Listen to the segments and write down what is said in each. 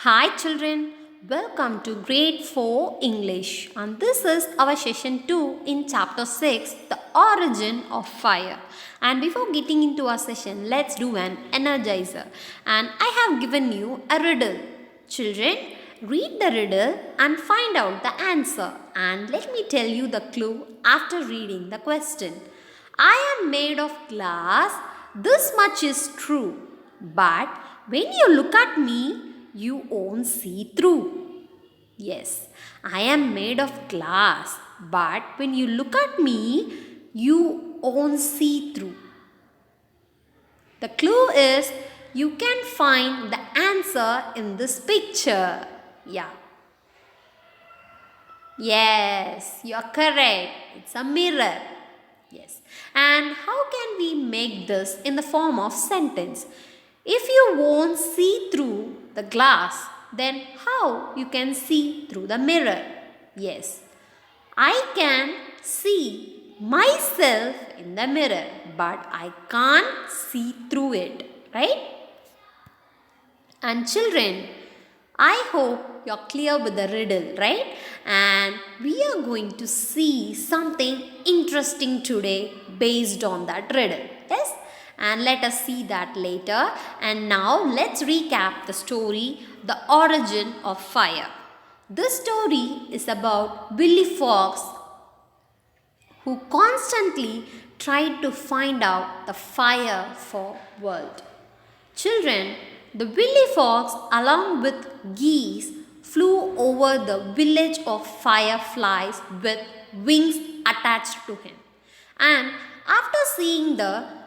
Hi children, welcome to grade 4 English and this is our session 2 in chapter 6, the origin of fire. And before getting into our session, let's do an energizer. And I have given you a riddle. Children, read the riddle and find out the answer. And let me tell you the clue after reading the question. I am made of glass, this much is true. But when you look at me, you won't see through. Yes, I am made of glass, but when you look at me, you won't see through. The clue is you can find the answer in this picture. Yeah. Yes, you are correct. It's a mirror. Yes. And how can we make this in the form of sentence? If you won't see through the glass, then how you can see through the mirror? Yes. I can see myself in the mirror, but I can't see through it, right? And children, I hope you're clear with the riddle, right? And we are going to see something interesting today based on that riddle. Yes? And let us see that later. And now let's recap the story, The Origin of Fire. This story is about Willy Fox who constantly tried to find out the fire for world. Children, the Willy Fox along with geese flew over the village of fireflies with wings attached to him. And after seeing the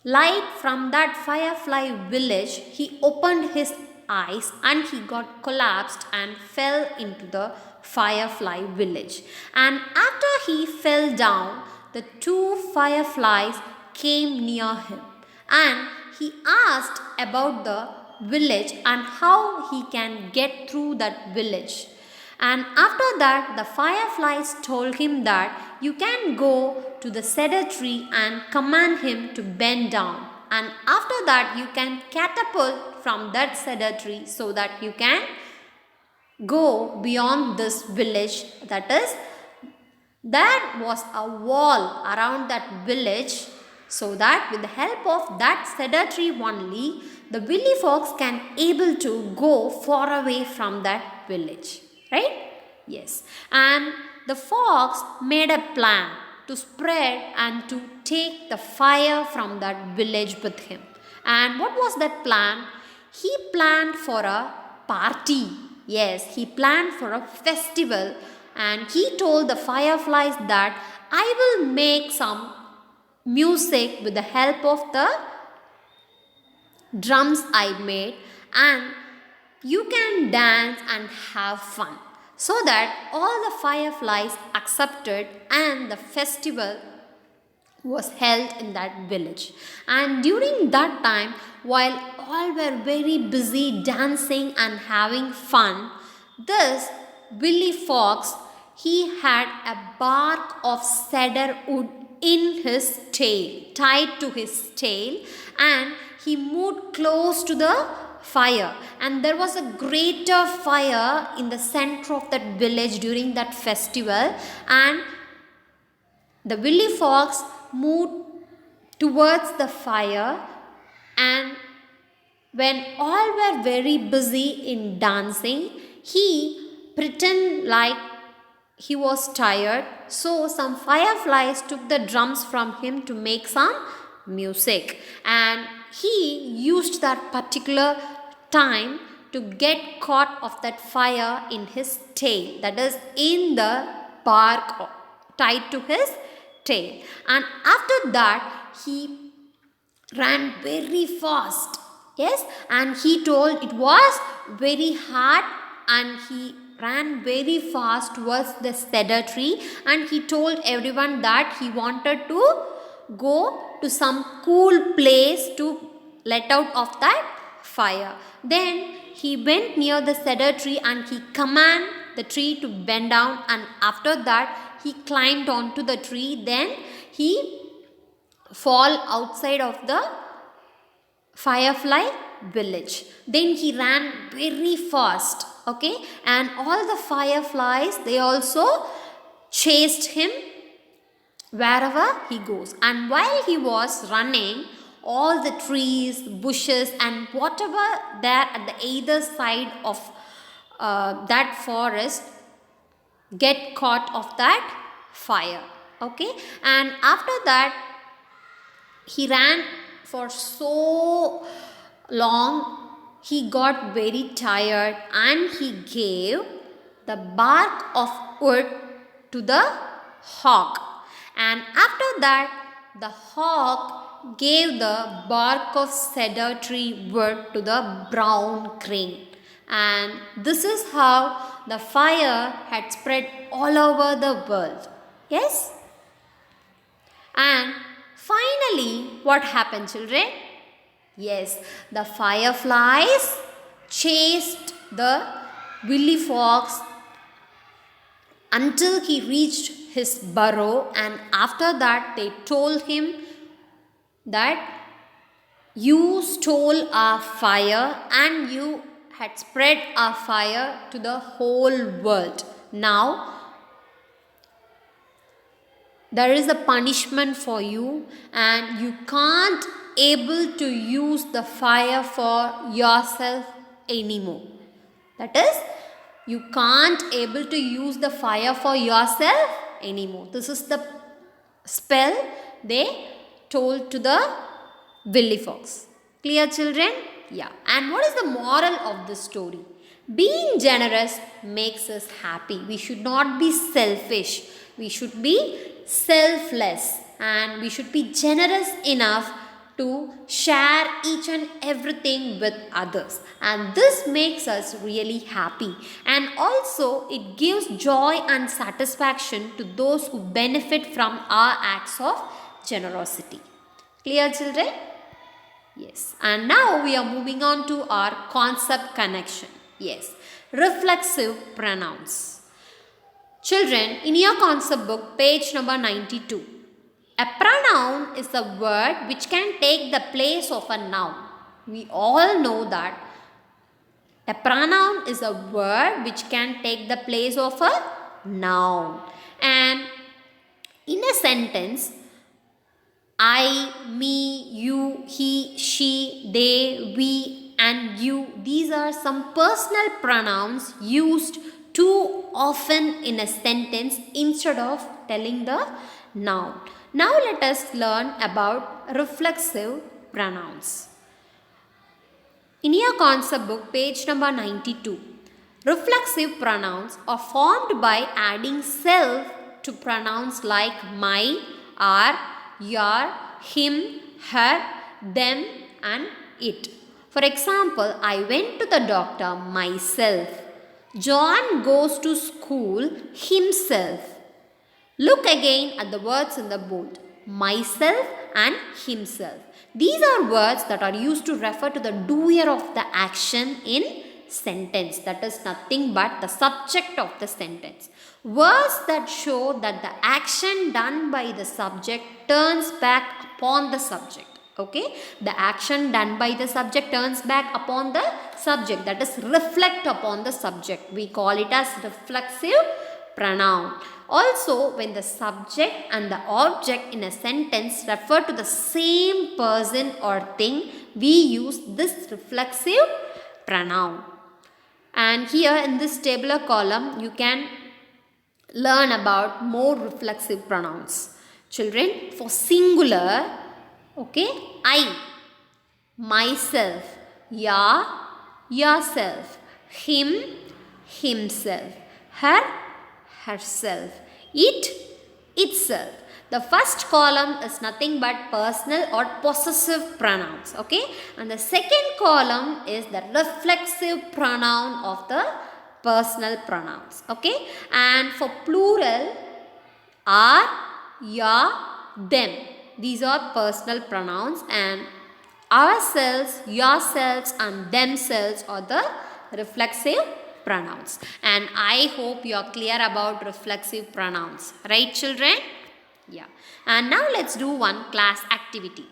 light from that firefly village, he opened his eyes and he got collapsed and fell into the firefly village. And after he fell down, the two fireflies came near him and he asked about the village and how he can get through that village. And after that, the fireflies told him that you can go to the cedar tree and command him to bend down. And after that, you can catapult from that cedar tree so that you can go beyond this village. That is, there was a wall around that village so that with the help of that cedar tree only, the Willy Fox can able to go far away from that village. Right? Yes. And the fox made a plan to spread and to take the fire from that village with him. And what was that plan? He planned for a party. Yes, he planned for a festival and he told the fireflies that I will make some music with the help of the drums I made and you can dance and have fun. So that all the fireflies accepted and the festival was held in that village. And during that time, while all were very busy dancing and having fun, this Willy Fox, he had a bark of cedar wood in his tail, tied to his tail, and he moved close to the fire. And there was a greater fire in the center of that village during that festival, and the Willy Fox moved towards the fire, and when all were very busy in dancing, he pretended like he was tired. So some fireflies took the drums from him to make some music, and he used that particular time to get caught of that fire in his tail, that is in the bark tied to his tail. And after that he ran very fast. Yes, and he told it was very hard and he ran very fast towards the cedar tree and he told everyone that he wanted to go to some cool place to let out of that fire. Then he went near the cedar tree and he commanded the tree to bend down, and after that he climbed onto the tree. Then he fall outside of the firefly village. Then he ran very fast, okay, and all the fireflies, they also chased him wherever he goes. And while he was running, all the trees, bushes, and whatever there at the either side of that forest get caught of that fire, okay. And after that, he ran for so long, he got very tired, and he gave the bark of wood to the hawk. And after that, the hawk gave the bark of cedar tree wood to the brown crane. And this is how the fire had spread all over the world. Yes? And finally, what happened, children? Yes, the fireflies chased the Willy Fox until he reached his burrow, and after that they told him that you stole our fire and you had spread our fire to the whole world. Now there is a punishment for you, and you can't able to use the fire for yourself anymore. That is, you can't able to use the fire for yourself anymore. This is the spell they told to the Willy Fox. Clear, children? Yeah. And what is the moral of this story? Being generous makes us happy. We should not be selfish. We should be selfless, and we should be generous enough to share each and everything with others, and this makes us really happy, and also it gives joy and satisfaction to those who benefit from our acts of generosity. Clear, children? Yes. And now we are moving on to our concept connection. Yes, reflexive pronouns. Children, in your concept book, page number 92, a pronoun is a word which can take the place of a noun. We all know that a pronoun is a word which can take the place of a noun. And in a sentence, I, me, you, he, she, they, we, and you, these are some personal pronouns used too often in a sentence instead of telling the noun. Now let us learn about reflexive pronouns. In your concept book, page number 92, reflexive pronouns are formed by adding self to pronouns like my, our, your, him, her, them, and it. For example, I went to the doctor myself. John goes to school himself. Look again at the words in the bold. Myself and himself. These are words that are used to refer to the doer of the action in sentence. That is nothing but the subject of the sentence. Words that show that the action done by the subject turns back upon the subject. Okay, the action done by the subject turns back upon the subject, that is reflect upon the subject. We call it as reflexive pronoun. Also, when the subject and the object in a sentence refer to the same person or thing, we use this reflexive pronoun. And here in this tabular column, you can learn about more reflexive pronouns. Children, for singular, okay, I, myself, ya, yourself, him, himself, her, herself, it, itself. The first column is nothing but personal or possessive pronouns, okay, and the second column is the reflexive pronoun of the personal pronouns, okay. And for plural, are, ya, them. These are personal pronouns, and ourselves, yourselves, and themselves are the reflexive pronouns. And I hope you are clear about reflexive pronouns. Right, children? Yeah. And now let's do one class activity.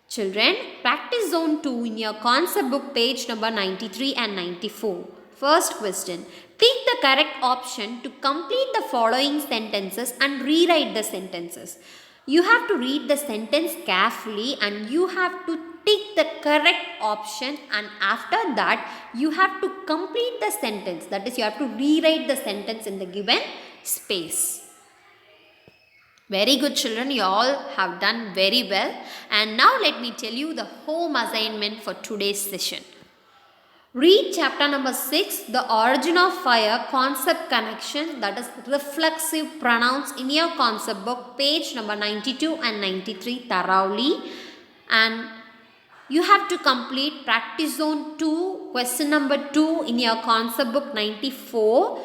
Children, practice zone 2 in your concept book page number 93 and 94. First question. Pick the correct option to complete the following sentences and rewrite the sentences. You have to read the sentence carefully and you have to tick the correct option, and after that you have to complete the sentence. That is, you have to rewrite the sentence in the given space. Very good, children, you all have done very well. And now let me tell you the home assignment for today's session. Read chapter number 6, the origin of fire, concept connection, that is reflexive pronouns, in your concept book page number 92 and 93 thoroughly. And you have to complete practice zone 2, question number 2 in your concept book 94.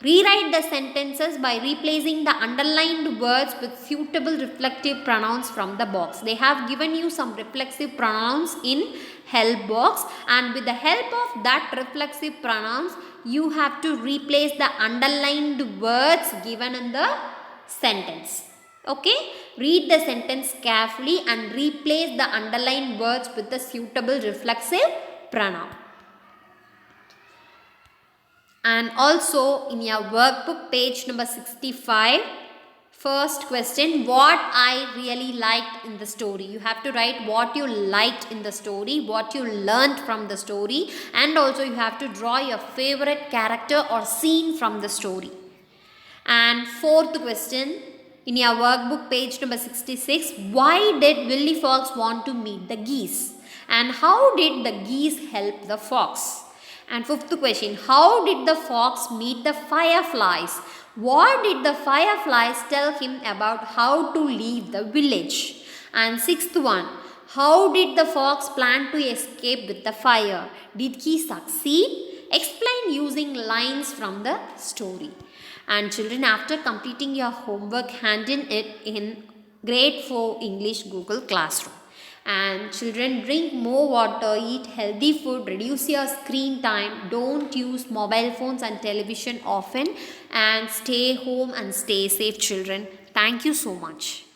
Rewrite the sentences by replacing the underlined words with suitable reflective pronouns from the box. They have given you some reflexive pronouns in help box, and with the help of that reflexive pronouns, you have to replace the underlined words given in the sentence. Okay? Read the sentence carefully and replace the underlined words with the suitable reflexive pronoun. And also in your workbook page number 65, first question, what I really liked in the story. You have to write what you liked in the story, what you learned from the story, and also you have to draw your favorite character or scene from the story. And fourth question, in your workbook page number 66, why did Willy Fox want to meet the geese? And how did the geese help the fox? And fifth question, how did the fox meet the fireflies? What did the fireflies tell him about how to leave the village? And sixth one, how did the fox plan to escape with the fire? Did he succeed? Explain using lines from the story. And children, after completing your homework, hand in it in grade 4 English Google Classroom. And children, drink more water, eat healthy food, reduce your screen time, don't use mobile phones and television often, and stay home and stay safe, children. Thank you so much.